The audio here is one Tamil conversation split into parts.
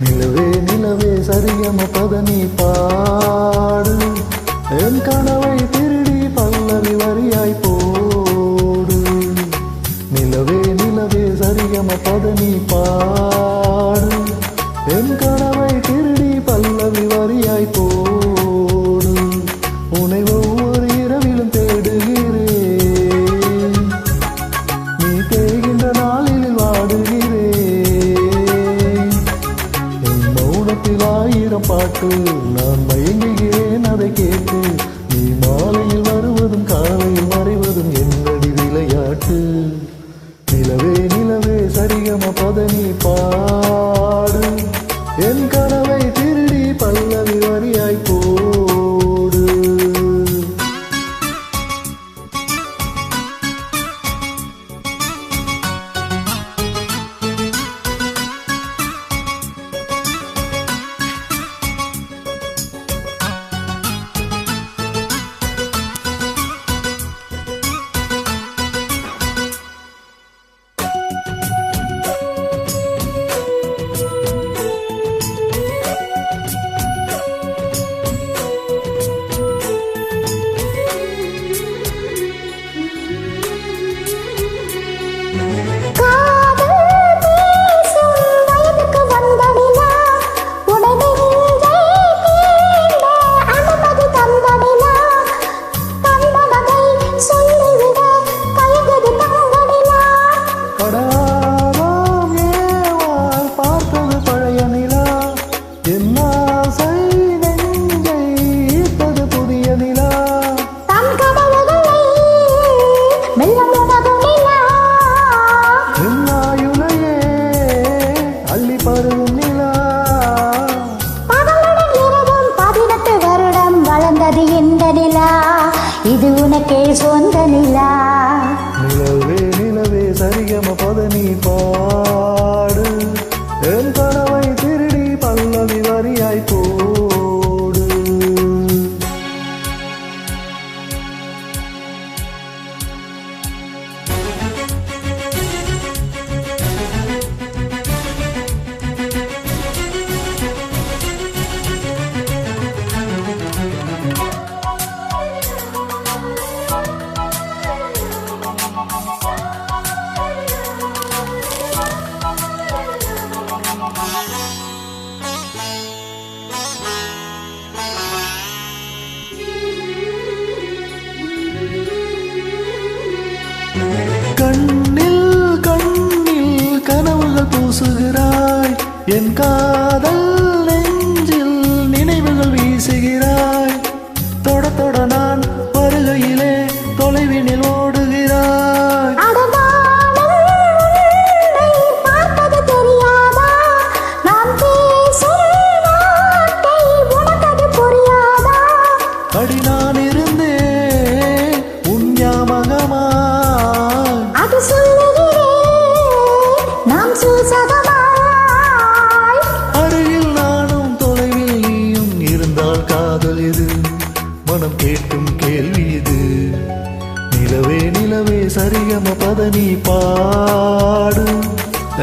நிலவே நிலவே சரியம பதனி பாடு என் கனவை திருடி பல்லவி வரியாய் போடு. நிலவே நிலவே சரியம பதனி பாடு என் கனவை திருடி பல்லவி வரியாய் போடு. உன்னை ஒவ்வொரு இரவிலும் தேடுகிறேன், நீ தேய்கின்ற நாளில் வாடுகிறேன். என் மௌனத்தில் ஆயிரம் பாட்டு, நான் மயங்குகிறேன் அதை கேட்டு. நீ மாலையில் வருவதும் காலையில் மறைவதும் என்னடி விளையாட்டு. நிலவே நிலவே சரிகம பதனி பாடு என் கனவை திருடி பல்லவி வரியாய் போடு. இது உனக்கே சொந்த நிலா. நிலவே நிலவே சரிகம பதனி பாடு என் கனவை திருடி பல்லவி வரியாய் போடு. கண்ணில் கண்ணில் கனவுகள் பூசுகிறாய், என் காதல் நெஞ்சில் நினைவுகள் வீசுகிறாய். தொட தொட நான் வருகையிலே தொலைவினில் ஓடுகிறாய். அடி நான் இருந்தேன் உன் ஞாபகமா, அருகில் நானும் தொலைவில் நீயும் இருந்தால் காதல் இது, மனம் கேட்கும் கேள்வி இது. நிலவே நிலவே சரிகம பதனி பாடு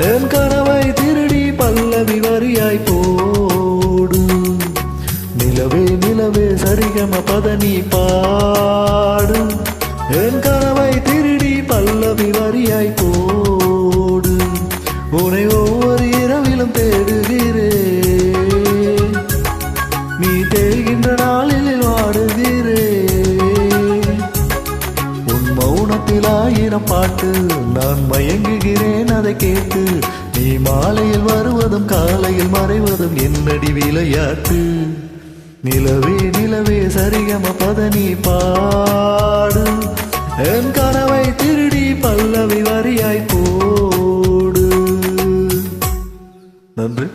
என் கனவை திருடி பல்லவி வரியாய் போடு. நிலவே நிலவே சரிகம பதனி பாடு என் கனவை திருடி பல்லவி வரியாய் போடு. உன்னை ஒவ்வொரு இரவிலும் தேடுகிறேன், நீ தேய்கின்ற நாளில் வாடுகிறேன். உன் மௌனத்தில் ஆயிரம் பாட்டு, நான் மயங்குகிறேன் அதை கேட்டு. நீ மாலையில் வருவதும் காலையில் மறைவதும் என்னடி விளையாட்டு. நிலவே நிலவே சரிகம பதனி பாடு என் கனவை திருடி பல்லவி வரியாய் போடு. நன்றி.